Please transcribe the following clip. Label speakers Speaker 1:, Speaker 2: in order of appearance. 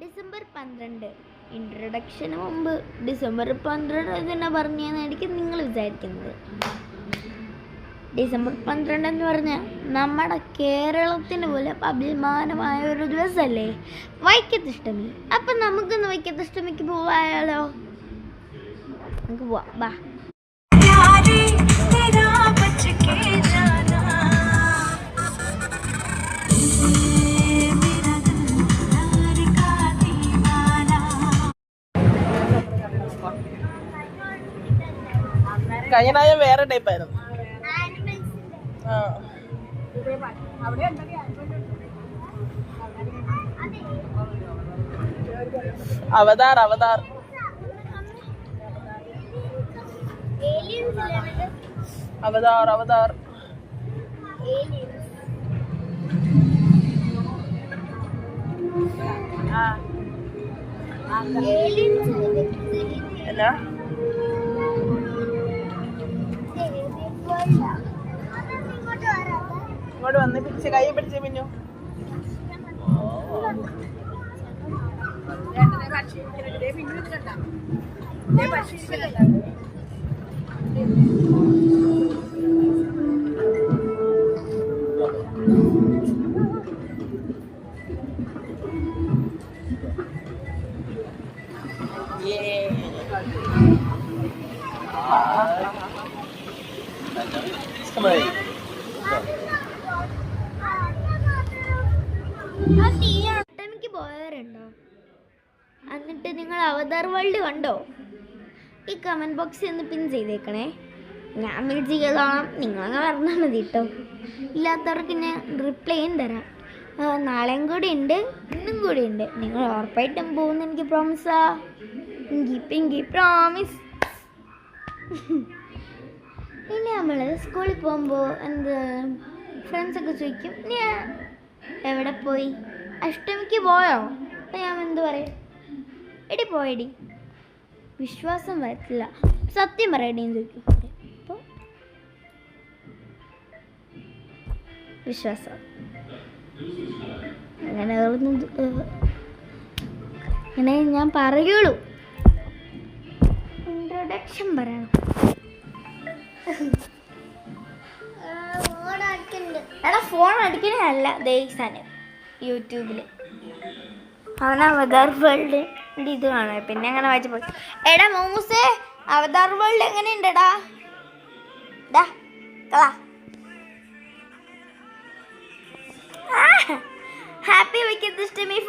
Speaker 1: December 12 ഇൻട്രൊഡക്ഷന് മുമ്പ് December 12 തന്നെ പറഞ്ഞായിരിക്കും നിങ്ങൾ വിചാരിക്കുന്നത്. ഡിസംബർ 12 എന്ന് പറഞ്ഞാൽ നമ്മുടെ കേരളത്തിന് പോലെ അഭിമാനമായ ഒരു ദിവസമല്ലേ വൈക്കത്തഷ്ടമി. അപ്പം നമുക്കൊന്ന് വൈക്കത്തഷ്ടമിക്ക് പോവായാലോ? നമുക്ക് പോവാം, ബാ.
Speaker 2: കഴിഞ്ഞ വേറെ ടൈപ്പ് ആയിരുന്നു. അവതാർ അവതാർ അവതാർ അവതാർ എന്നാ ഇങ്ങോട്ട് വന്ന് പിടിച്ച് കൈ പിടിച്ച് പിന്നു.
Speaker 1: അഷ്ടമിക്ക് പോയവരുണ്ടോ? എന്നിട്ട് നിങ്ങൾ അവതാർ വേൾഡ് കണ്ടോ? ഈ കമൻറ്റ് ബോക്സിൽ ഒന്ന് പിൻ ചെയ്തേക്കണേ. ഞാൻ വിളിച്ച് ചെയ്തോളാം, നിങ്ങളങ്ങ് പറഞ്ഞാൽ മതി കേട്ടോ. ഇല്ലാത്തവർക്ക് ഞാൻ റിപ്ലൈയും തരാം. നാളെയും കൂടി ഉണ്ട്, ഇന്നും കൂടി ഉണ്ട്. നിങ്ങൾ ഉറപ്പായിട്ടും പോകുന്ന എനിക്ക് പ്രോമിസാ. പിങ്കി പ്രോമിസ്. ഇനി നമ്മൾ സ്കൂളിൽ പോകുമ്പോൾ ഫ്രണ്ട്സൊക്കെ ചോദിക്കും, നീ എവിടെ പോയി? അഷ്ടമിക്ക് പോയോ? അപ്പം ഞാൻ എന്ത് പറയും? എടി പോയടി. വിശ്വാസം വരത്തില്ല. സത്യം പറയടിന്ന് ചോദിക്കും. അപ്പോൾ വിശ്വാസം അങ്ങനെ ഞാൻ പറയുള്ളൂ. ഇൻട്രൊഡക്ഷൻ പറയണം. എടാ ഫോൺ അടിക്കണേ അല്ല, ദേവസാനം യൂട്യൂബിൽ അവൻ അവതാർ വേൾഡ് ഇത് കാണുക. പിന്നെ അങ്ങനെ വായിച്ചപ്പോൾ എടാ മോമൂസേ അവതാർ വേൾഡ് എങ്ങനെയുണ്ടടാ? ഹാപ്പി വൈക്കത്തഷ്ടമി.